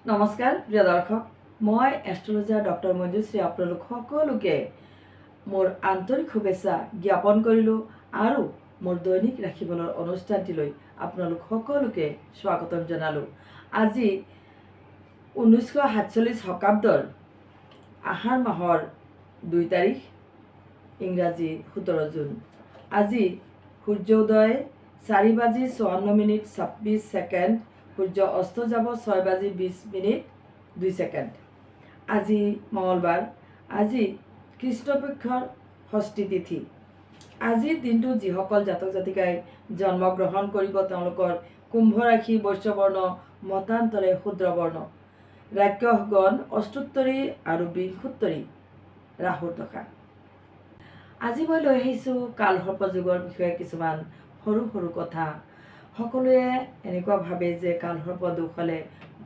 নমস্কাৰ প্ৰিয় দৰ্শক, মই এষ্ট্ৰলজাৰ ডক্টৰ মঞ্জুশ্ৰী আপোনালোক সকলোকে মোৰ আন্তৰিক শুভেচ্ছা জ্ঞাপন কৰিলোঁ আৰু মোৰ দৈনিক ৰাশিফলৰ অনুষ্ঠানটিলৈ আপোনালোক সকলোকে স্বাগতম জনালোঁ। আজি 1947 শকাব্দৰ আহাৰ মাহৰ 2 তাৰিখ, ইংৰাজী 17 জুন। আজি সূৰ্যোদয় 4:54:26। সূৰ্য অস্ত যাব 6:20:02। আজি মঙলবাৰ। আজি কৃষ্ণপক্ষৰ ষষ্ঠী তিথি। আজিৰ দিনটো যিসকল জাতক জাতিকাই জন্মগ্ৰহণ কৰিব তেওঁলোকৰ কুম্ভ ৰাশি, বৈশ্যবৰ্ণ, মতান্তৰে শূদ্ৰবৰ্ণ, ৰাক্ষসগণ অষ্টোত্তৰী আৰু বিংশোত্তৰী ৰাহুৰ দশা। আজি মই লৈ আহিছোঁ কালসৰ্প যুগৰ বিষয়ে কিছুমান সৰু সৰু কথা। সকলোৱে এনেকুৱা ভাবে যে কালসৰ্প দোষ হ'লে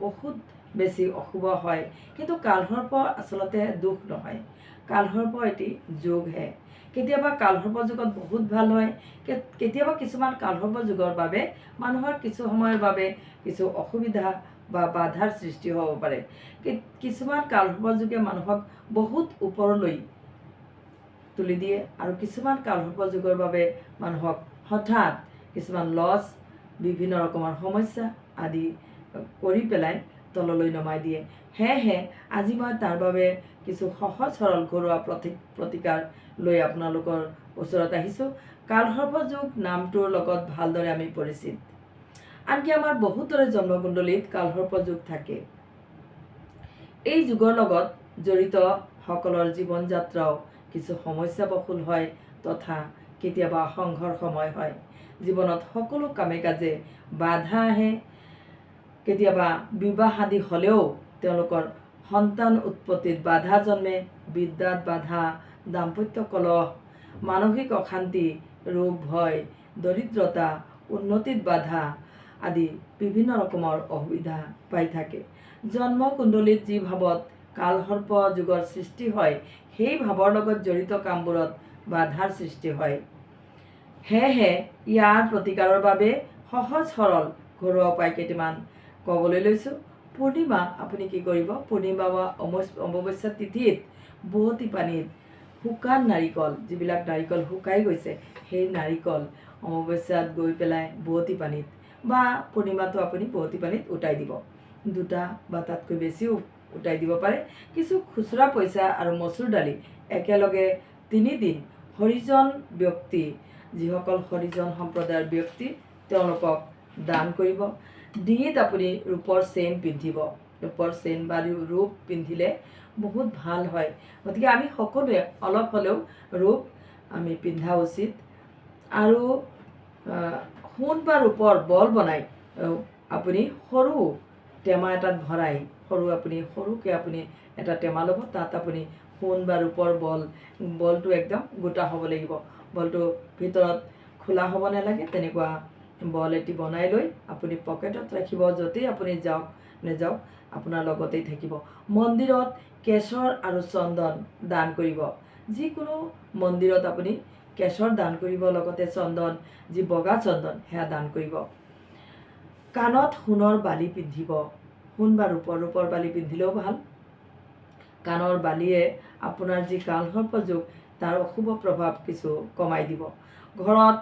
বহুত বেছি অশুভ হয়, কিন্তু কালসৰ্প আচলতে দোষ নহয়। কালসৰ্প এটি যোগহে। কেতিয়াবা কালসৰ্প যুগত বহুত ভাল হয়, কেতিয়াবা কিছুমান কালসৰ্প যুগৰ বাবে মানুহৰ কিছু সময়ৰ বাবে কিছু অসুবিধা বা বাধাৰ সৃষ্টি হ'ব পাৰে। কিছুমান কালসৰ্প যুগে মানুহক বহুত ওপৰলৈ তুলি দিয়ে আৰু কিছুমান কালসৰ্প যুগৰ বাবে মানুহক হঠাৎ কিছুমান লছ, বিভিন্ন ৰকমৰ সমস্যা আদি কৰি পেলাই তললৈ নমাই দিয়ে। সেয়েহে আজি মই তাৰ বাবে কিছু সহজ সৰল ঘৰুৱা প্ৰতিকাৰ লৈ আপোনালোকৰ ওচৰত আহিছোঁ। কালসৰ্প যুগ নামটোৰ লগত ভালদৰে আমি পৰিচিত, আনকি আমাৰ বহুতৰে জন্মকুণ্ডলীত কালসৰ্প যুগ থাকে। এই যুগৰ লগত জড়িত সকলৰ জীৱন যাত্ৰাও কিছু সমস্যাবহুল হয় তথা কেতিয়াবা সংঘৰ্ষময় হয়। জীৱনত সকলো কামে কাজে বাধা আহে। কেতিয়াবা বিবাহ আদি হ'লেও তেওঁলোকৰ সন্তান উৎপত্তিত বাধা জন্মে, বিদ্যাত বাধা, দাম্পত্য কলহ, মানসিক অশান্তি, ৰোগ ভয়, দৰিদ্ৰতা, উন্নতিত বাধা আদি বিভিন্ন ৰকমৰ অসুবিধা পাই থাকে। জন্মকুণ্ডলীত যি ভাৱত কালসৰ্প যুগৰ সৃষ্টি হয় সেই ভাৱৰ লগত জড়িত কামবোৰত বাধাৰ সৃষ্টি হয়। সেয়েহে ইয়াৰ প্ৰতিকাৰৰ বাবে সহজ সৰল ঘৰুৱা উপায় কেইটামান ক'বলৈ লৈছোঁ। পূৰ্ণিমা আপুনি কি কৰিব? পূৰ্ণিমা বা অমাৱস্যা তিথিত বোৱতী পানীত শুকান নাৰিকল, যিবিলাক নাৰিকল শুকাই গৈছে সেই নাৰিকল অমাৱস্যাত গৈ পেলাই বোৱতী পানীত বা পূৰ্ণিমাটো আপুনি বোৱতী পানীত উটাই দিব। 2টা বা তাতকৈ বেছিও উটাই দিব পাৰে। কিছু খুচুৰা পইচা আৰু মচুৰ দালি একেলগে 3 দিন হৰিজন ব্যক্তি, যিসকল হৰিজন সম্প্ৰদায়ৰ ব্যক্তি তেওঁলোকক দান কৰিব। ডিঙিত আপুনি ৰূপৰ চেইন পিন্ধিব। ৰূপৰ চেইন বা ৰূপ পিন্ধিলে বহুত ভাল হয়। গতিকে আমি সকলোৱে অলপ হ'লেও ৰূপ আমি পিন্ধা উচিত। আৰু সোণ বা ৰূপৰ বল বনাই আপুনি সৰু টেমা এটাত ভৰাই সৰুকৈ আপুনি এটা টেমা ল'ব। তাত আপুনি সোণ বা ৰূপৰ বলটো একদম গোটা হ'ব লাগিব। বলটো ভিতৰত খোলা হ'ব নালাগে। তেনেকুৱা বল এটি বনাই লৈ আপুনি পকেটত ৰাখিব। য'তেই আপুনি যাওক নেযাওক আপোনাৰ লগতেই থাকিব। মন্দিৰত কেশৰ আৰু চন্দন দান কৰিব। যিকোনো মন্দিৰত আপুনি কেশৰ দান কৰিব, লগতে চন্দন, যি বগা চন্দন সেয়া দান কৰিব। কাণত সোণৰ বালি পিন্ধিব। সোণ বা ৰূপৰ বালি পিন্ধিলেও ভাল। কাণৰ বালিয়ে আপোনাৰ যি কালসৰ্প যুগ তাৰ অশুভ প্ৰভাৱ কিছু কমাই দিব। ঘৰত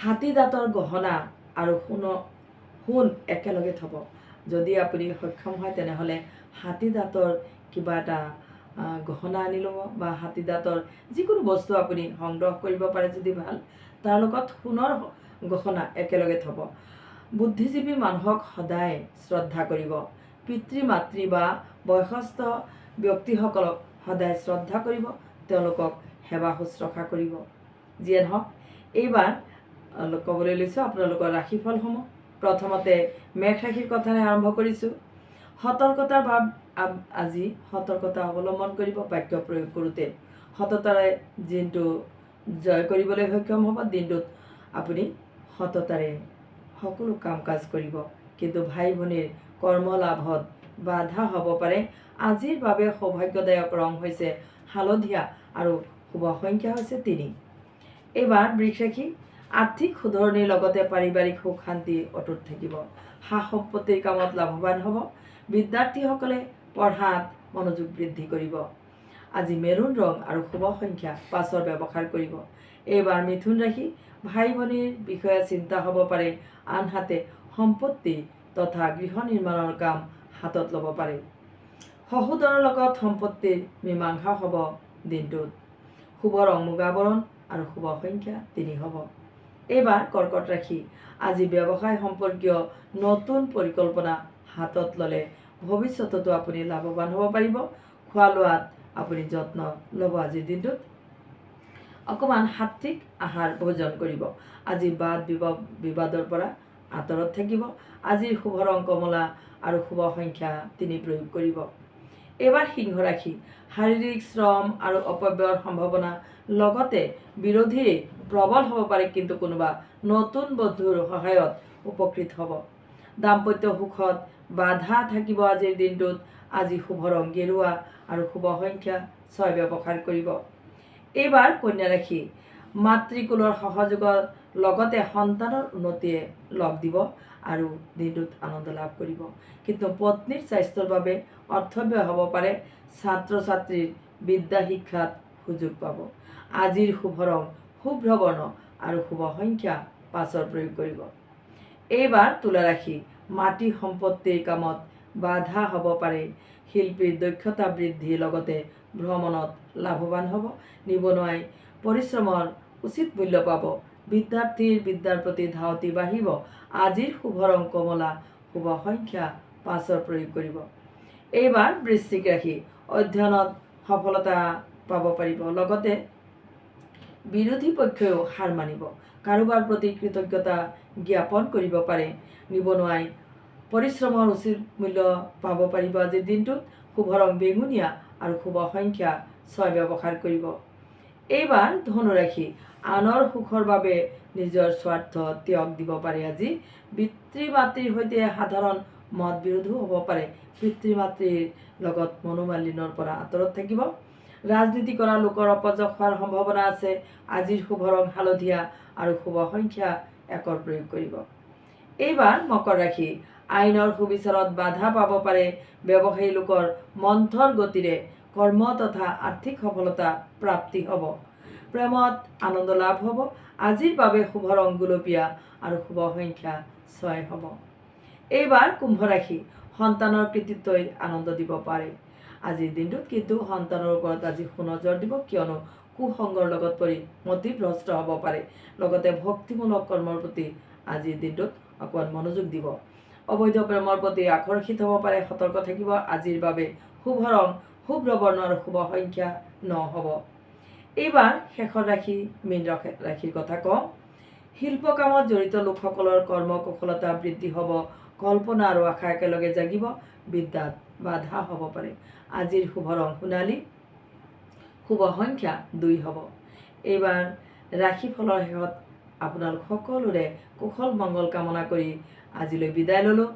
হাতী দাঁতৰ গহনা আৰু সোণ একেলগে থ'ব। যদি আপুনি সক্ষম হয় তেনেহ'লে হাতী দাঁতৰ কিবা এটা গহনা আনি ল'ব বা হাতী দাঁতৰ যিকোনো বস্তু আপুনি সংগ্ৰহ কৰিব পাৰে যদি ভাল। তাৰ লগত সোণৰ গহনা একেলগে থ'ব। বুদ্ধিজীৱী মানুহক সদায় শ্ৰদ্ধা কৰিব। পিতৃ মাতৃ বা বয়সস্থ ব্যক্তিসকলক সদায় শ্ৰদ্ধা কৰিব, তেওঁলোকক সেৱা শুশ্ৰূষা কৰিব। যিয়ে নহওক, এইবাৰ ক'বলৈ লৈছোঁ আপোনালোকৰ ৰাশিফলসমূহ। প্ৰথমতে মেষ ৰাশিৰ কথাৰে আৰম্ভ কৰিছোঁ। সতৰ্কতাৰ ভাৱ আজি সতৰ্কতা অৱলম্বন কৰিব। বাক্য প্ৰয়োগ কৰোঁতে সততাৰে দিনটো জয় কৰিবলৈ সক্ষম হ'ব। দিনটোত আপুনি সততাৰে সকলো কাম কাজ কৰিব, কিন্তু ভাই ভনীৰ কৰ্মলাভত বাধা হ'ব পাৰে। আজিৰ বাবে সৌভাগ্যদায়ক ৰং হৈছে হালধীয়া আৰু শুভ সংখ্যা হৈছে 3। এইবাৰ বৃষ ৰাশি। আৰ্থিক শুধৰণিৰ লগতে পাৰিবাৰিক সুখ শান্তি অটুট থাকিব। সা সম্পত্তিৰ কামত লাভৱান হ'ব। বিদ্যাৰ্থীসকলে পঢ়াত মনোযোগ বৃদ্ধি কৰিব। আজি মেৰুণ ৰং আৰু শুভ সংখ্যা 5 ব্যৱহাৰ কৰিব। এইবাৰ মিথুন ৰাশি ভাই ভনীৰ বিষয়ে চিন্তা হ'ব পাৰে, আনহাতে সম্পত্তি তথা গৃহ নিৰ্মাণৰ কাম হাতত ল'ব পাৰে। সহোদৰৰ লগত সম্পত্তিৰ মীমাংসা হ'ব দিনটোত। শুভ ৰং মুগা বৰণ আৰু শুভ সংখ্যা 3 হ'ব। এইবাৰ কৰ্কট ৰাশি আজি ব্যৱসায় সম্পৰ্কীয় নতুন পৰিকল্পনা হাতত ল'লে ভৱিষ্যততো আপুনি লাভৱান হ'ব পাৰিব। খোৱা লোৱাত আপুনি যত্ন ল'ব। আজিৰ দিনটোত অকণমান সাত্বিক আহাৰ ভোজন কৰিব। আজি বাদ বিবাদৰ পৰা আঁতৰত থাকিব। আজিৰ শুভ ৰং কমলা আৰু শুভ সংখ্যা 3 প্ৰয়োগ কৰিব। এইবাৰ সিংহ ৰাশি শাৰীৰিক শ্ৰম আৰু অপব্যয়ৰ সম্ভাৱনা, লগতে বিৰোধী প্ৰবল হ'ব পাৰে, কিন্তু কোনোবা নতুন বন্ধুৰ সহায়ত উপকৃত হ'ব। দাম্পত্য সুখত বাধা থাকিব আজিৰ দিনটোত। আজি শুভ ৰং গেৰুৱা আৰু শুভ সংখ্যা 6 ব্যৱহাৰ কৰিব। এইবাৰ কন্যা ৰাশি মাতৃকুলৰ সহযোগৰ লগতে সন্তানৰ উন্নতিয়ে লগ দিব আৰু দিনটোত আনন্দ লাভ কৰিব, কিন্তু পত্নীৰ স্বাস্থ্যৰ বাবে অৰ্থব্যয় হ'ব পাৰে। ছাত্ৰ ছাত্ৰীৰ বিদ্যা শিক্ষাত সুযোগ পাব। আজিৰ শুভ ৰং শুভ্ৰ বৰ্ণ আৰু শুভ সংখ্যা 5 প্ৰয়োগ কৰিব। এইবাৰ তুলা ৰাশি মাটি সম্পত্তিৰ কামত বাধা হ'ব পাৰে। শিল্পীৰ দক্ষতা বৃদ্ধিৰ লগতে ভ্ৰমণত লাভৱান হ'ব। নিবনুৱাই পৰিশ্ৰমৰ উচিত মূল্য পাব। বিদ্যাৰ্থীৰ বিদ্যাৰ প্ৰতি ধাউতি বাঢ়িব। আজিৰ শুভ ৰং কমলা, শুভ সংখ্যা 5 প্ৰয়োগ কৰিব। এইবাৰ বৃশ্চিক ৰাশি অধ্যয়নত সফলতা পাব পাৰিব, লগতে বিৰোধী পক্ষইও হাৰ মানিব। কাৰোবাৰ প্ৰতি কৃতজ্ঞতা জ্ঞাপন কৰিব পাৰে। নিবনুৱাই পৰিশ্ৰমৰ উচিত মূল্য পাব পাৰিব। আজিৰ দিনটোত শুভ ৰং বেঙুনীয়া আৰু শুভ সংখ্যা 6 ব্যৱহাৰ কৰিব। এইবাৰ ধনু ৰাশি আনৰ সুখৰ বাবে নিজৰ স্বাৰ্থ ত্যাগ দিব পাৰে। আজি পিতৃ মাতৃৰ সৈতে সাধাৰণ মত বিৰোধো হ'ব পাৰে। পিতৃ মাতৃৰ লগত মনোমালিন্যৰ পৰা আঁতৰত থাকিব। ৰাজনীতি কৰা লোকৰ অপযশ হোৱাৰ সম্ভাৱনা আছে। আজিৰ শুভ ৰং হালধীয়া আৰু শুভ সংখ্যা 1 প্ৰয়োগ কৰিব। এইবাৰ মকৰ ৰাশি আইনৰ সুবিচাৰত বাধা পাব পাৰে। ব্যৱসায়ী লোকৰ মন্থৰ গতিৰে কৰ্ম তথা আৰ্থিক সফলতা প্ৰাপ্তি হ'ব। প্ৰেমত আনন্দ লাভ হ'ব। আজিৰ বাবে শুভ ৰং গুলপীয়া আৰু শুভ সংখ্যা 6 হ'ব। এইবাৰ কুম্ভ ৰাশি সন্তানৰ কৃতিত্বই আনন্দ দিব পাৰে। আজিৰ দিনটোত কিন্তু সন্তানৰ ওপৰত আজি সুনজৰ দিব, কিয়নো কুসংগৰ লগত পৰি মতিভ্ৰষ্ট হ'ব পাৰে। লগতে ভক্তিমূলক কৰ্মৰ প্ৰতি আজিৰ দিনটোত অকণমান মনোযোগ দিব। অবৈধ প্ৰেমৰ প্ৰতি আকৰ্ষিত হ'ব পাৰে, সতৰ্ক থাকিব। আজিৰ বাবে শুভ ৰং শুভ্ৰ বৰ্ণ আৰু শুভ সংখ্যা 9 হ'ব। এইবাৰ শেষৰ ৰাশি মীন ৰাশিৰ কথা কওঁ। শিল্প কামত জড়িত লোকসকলৰ কৰ্মকুশলতা বৃদ্ধি হ'ব। কল্পনা আৰু আশা একেলগে জাগিব। বিদ্যাত বাধা হ'ব পাৰে। আজিৰ শুভ ৰং সোণালী, শুভ সংখ্যা 2 হ'ব। এইবাৰ ৰাশিফলৰ শেষত আপোনালোক সকলোৰে কুশল মংগল কামনা কৰি আজিলৈ বিদায় ল'লোঁ।